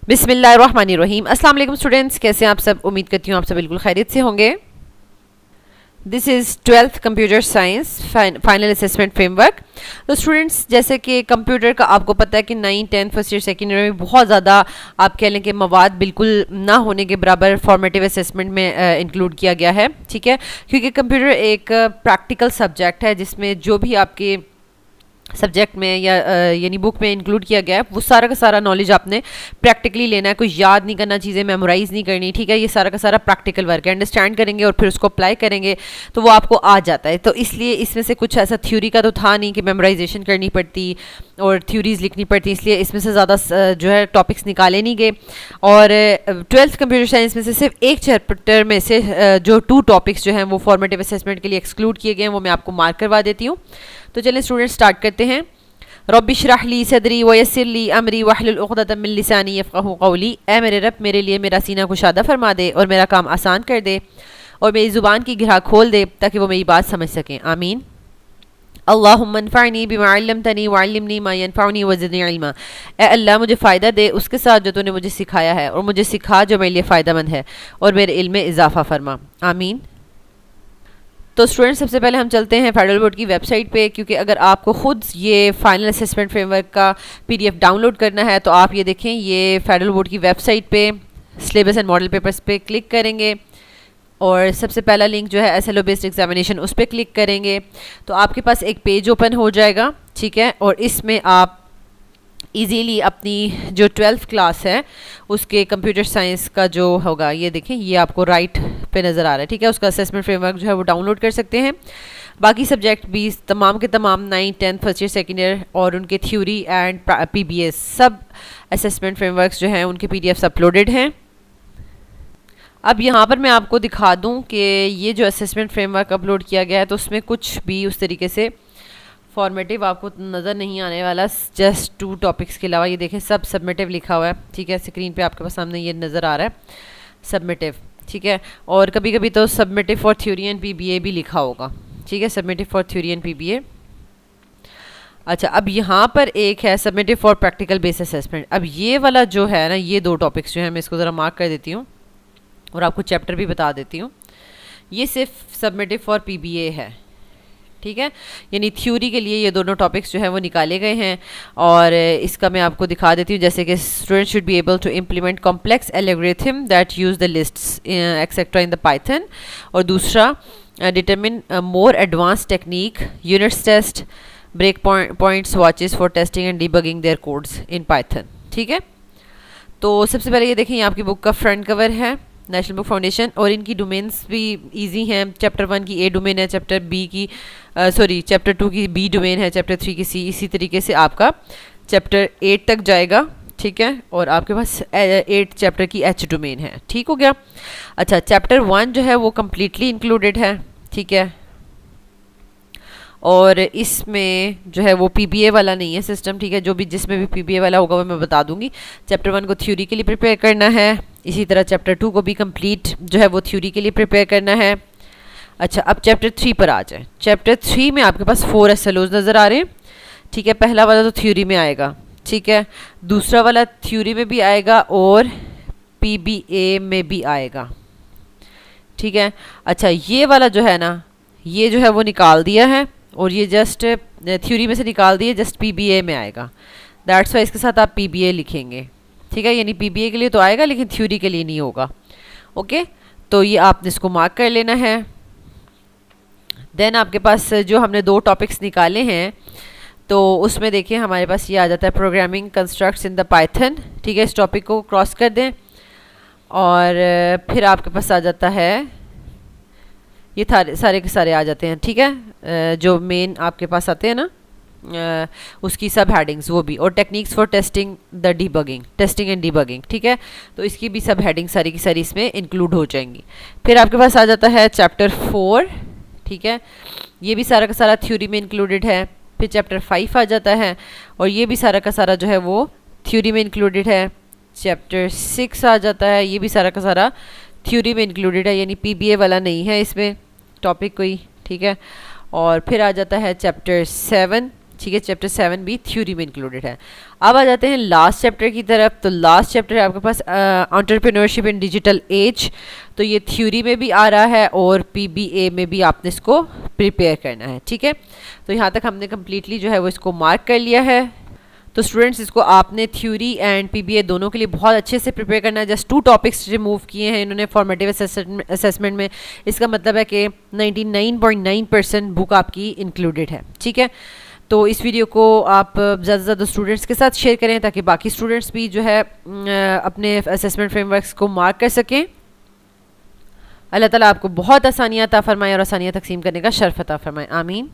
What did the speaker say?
बिस्मिल्लाहिर्रहमानिर्रहीम। अस्सलाम वालेकुम स्टूडेंट्स, कैसे हैं आप सब? उम्मीद करती हूँ आप सब बिल्कुल खैरियत से होंगे। This is 12th computer science final assessment framework. तो स्टूडेंट्स, जैसे कि कंप्यूटर का आपको पता है कि 9, 10 फर्स्ट ईयर सेकेंड ईयर में बहुत ज़्यादा आप कह लें कि मवाद बिल्कुल ना होने के बराबर फॉर्मेटिव असेसमेंट में इंक्लूड किया गया है, ठीक है। क्योंकि कंप्यूटर एक प्रैक्टिकल सब्जेक्ट है जिसमें जो भी आपके सब्जेक्ट में या यानी बुक में इंक्लूड किया गया है वो सारा का सारा नॉलेज आपने प्रैक्टिकली लेना है। कुछ याद नहीं करना, चीज़ें मेमोराइज नहीं करनी, ठीक है। ये सारा का सारा प्रैक्टिकल वर्क है। अंडरस्टैंड करेंगे और फिर उसको अप्लाई करेंगे तो वो आपको आ जाता है। तो इसलिए इसमें से कुछ ऐसा थ्योरी का तो था नहीं कि मेमोराइजेशन करनी पड़ती और थ्योरीज लिखनी पड़ती, इसलिए इसमें से ज़्यादा जो है टॉपिक्स निकाले नहीं गए। और 12th कंप्यूटर साइंस में से सिर्फ एक चैप्टर में से जो 2 टॉपिक्स जो हैं वो फॉर्मेटिव असेसमेंट के लिए एक्सक्लूड किए गए हैं, वो मैं आपको मार्क करवा देती हूँ। तो चलिए स्टूडेंट स्टार्ट करते हैं। रब्बि इश्रह ली सदरी वयस्सिर ली अमरी वहलुल उक़दतम मिन लिसानी यफ़क़हू क़ौली। ए मेरे रब, मेरे लिए मेरा सीना कुशादा फरमा दे और मेरा काम आसान कर दे और मेरी ज़ुबान की गिरह खोल दे ताकि वो मेरी बात समझ सकें। आमीन। अल्लाहुम्मा अन्फ़अनी बिमा अल्लमतनी वअल्लिमनी मा यनफ़अनी वज़िदनी इल्मा। ए अल्लाह, मुझे फ़ायदा दे उसके साथ जो तूने मुझे सिखाया है और मुझे सिखा जो मेरे लिए फ़ायदेमंद है और मेरे इल्म में इजाफ़ा फरमा। आमीन। तो स्टूडेंट्स, सबसे पहले हम चलते हैं फेडरल बोर्ड की वेबसाइट पे, क्योंकि अगर आपको ख़ुद ये फाइनल असेसमेंट फ्रेमवर्क का पीडीएफ डाउनलोड करना है तो आप ये देखें, ये फेडरल बोर्ड की वेबसाइट पे सिलेबस एंड मॉडल पेपर्स पे क्लिक करेंगे और सबसे पहला लिंक जो है एसएलओ बेस्ड एग्जामिनेशन, उस पर क्लिक करेंगे तो आपके पास एक पेज ओपन हो जाएगा, ठीक है। और इसमें आप इजीली अपनी जो 12th क्लास है उसके कंप्यूटर साइंस का जो होगा, ये देखें, ये आपको राइट पे नज़र आ रहा है, ठीक है। उसका असेसमेंट फ्रेमवर्क जो है वो डाउनलोड कर सकते हैं। बाकी सब्जेक्ट भी तमाम के तमाम 9, 10 फर्स्ट ईयर सेकेंड ईयर और उनके थ्योरी एंड पीबीएस सब असेसमेंट फ्रेमवर्क्स जो हैं उनके पीडीएफ्स अपलोडेड हैं। अब यहाँ पर मैं आपको दिखा दूँ कि ये जो असेसमेंट फ्रेमवर्क अपलोड किया गया है तो उसमें कुछ भी उस तरीके से फॉर्मेटिव आपको नज़र नहीं आने वाला, जस्ट 2 टॉपिक्स के अलावा। ये देखें, सब सबमिटिव लिखा हुआ है, ठीक है। स्क्रीन पे आपके पास सामने ये नज़र आ रहा है सबमिटिव, ठीक है। और कभी कभी तो submissive for theory and PBA भी लिखा होगा, ठीक है, submissive for theory and PBA. अच्छा, अब यहाँ पर एक है submissive for practical base assessment. अब ये वाला जो है ना, ये 2 टॉपिक्स जो है, मैं इसको ज़रा मार्क कर देती हूँ और आपको चैप्टर भी बता देती हूँ। ये सिर्फ सबमिटिव फॉर पीबीए है, ठीक है। यानी थ्योरी के लिए ये दोनों टॉपिक्स जो है वो निकाले गए हैं और इसका मैं आपको दिखा देती हूँ। जैसे कि student should be able to implement complex algorithm that use the lists etcetera in the Python. और दूसरा, determine more advance technique, units test, break points, watches for testing and debugging their codes in Python, ठीक है। तो सबसे पहले ये देखें, ये आपकी बुक का फ्रंट कवर है, नेशनल बुक फाउंडेशन, और इनकी डोमेन्स भी इजी हैं। चैप्टर 1 की ए डोमेन है, चैप्टर 2 की बी डोमेन है, चैप्टर 3 की सी, इसी तरीके से आपका चैप्टर 8 तक जाएगा, ठीक है। और आपके पास 8 चैप्टर की एच डोमेन है, ठीक हो गया। अच्छा, चैप्टर 1 जो है वो कम्प्लीटली इंक्लूडेड है, ठीक है। और इसमें जो है वो पीबीए वाला नहीं है सिस्टम, ठीक है। जो भी जिसमें भी पीबीए वाला होगा वो मैं बता दूंगी। चैप्टर 1 को थ्योरी के लिए प्रिपेयर करना है, इसी तरह चैप्टर 2 को भी कंप्लीट जो है वो थ्योरी के लिए प्रिपेयर करना है। अच्छा, अब चैप्टर 3 पर आ जाए। चैप्टर 3 में आपके पास 4 एसएलओज नज़र आ रहे हैं, ठीक है। पहला वाला तो थ्योरी में आएगा, ठीक है। दूसरा वाला थ्योरी में भी आएगा और पीबीए में भी आएगा, ठीक है। अच्छा, ये वाला जो है ना, ये जो है वो निकाल दिया है और ये जस्ट थ्योरी में से निकाल दिए, जस्ट पीबीए में आएगा। दैट्स वाई इसके साथ आप पीबीए लिखेंगे, ठीक है। यानी पीबीए के लिए तो आएगा लेकिन थ्योरी के लिए नहीं होगा, ओके। तो ये आपने इसको मार्क कर लेना है। देन आपके पास जो हमने 2 टॉपिक्स निकाले हैं तो उसमें देखिए हमारे पास ये आ जाता है programming constructs in the Python, ठीक है। इस टॉपिक को क्रॉस कर दें और फिर आपके पास आ जाता है, ये सारे के सारे आ जाते हैं, ठीक है। जो मेन आपके पास आते हैं ना उसकी सब हेडिंग्स वो भी, और techniques for testing the debugging, testing and debugging, ठीक है। तो इसकी भी सब हेडिंग सारी की सारी इसमें इंक्लूड हो जाएंगी। फिर आपके पास आ जाता है चैप्टर 4, ठीक है। ये भी सारा का सारा थ्योरी में इंक्लूडेड है। फिर चैप्टर 5 आ जाता है और ये भी सारा का सारा जो है वो थ्योरी में इंक्लूडेड है। चैप्टर 6 आ जाता है, ये भी सारा का सारा थ्योरी में इंक्लूडेड है, यानी पीबीए वाला नहीं है इसमें टॉपिक कोई, ठीक है। और फिर आ जाता है चैप्टर 7, ठीक है, चैप्टर 7 भी थ्योरी में इंक्लूडेड है। अब आ जाते हैं लास्ट चैप्टर की तरफ। तो लास्ट चैप्टर है आपके पास एंटरप्रेन्योरशिप इन डिजिटल एज। तो ये थ्योरी में भी आ रहा है और पीबीए में भी आपने इसको प्रिपेयर करना है। ठीक है, तो यहाँ तक हमने कम्प्लीटली जो है वो इसको मार्क कर लिया है। तो स्टूडेंट्स इसको आपने थ्योरी एंड पीबीए दोनों के लिए बहुत अच्छे से प्रिपेयर करना है। जस्ट 2 टॉपिक्स रिमूव किए हैं इन्होंने फॉर्मेटिव असेसमेंट में। इसका मतलब है कि 99.9% बुक आपकी इंक्लूडेड है। ठीक है, तो इस वीडियो को आप ज़्यादा से ज़्यादा स्टूडेंट्स के साथ शेयर करें ताकि बाकी स्टूडेंट्स भी जो है अपने असेसमेंट फ्रेमवर्क्स को मार्क कर सकें। अल्लाह ताला आपको बहुत आसानियाँ अता फरमाए और आसानियाँ तकसीम करने का शर्फ अता फरमाए। आमीन।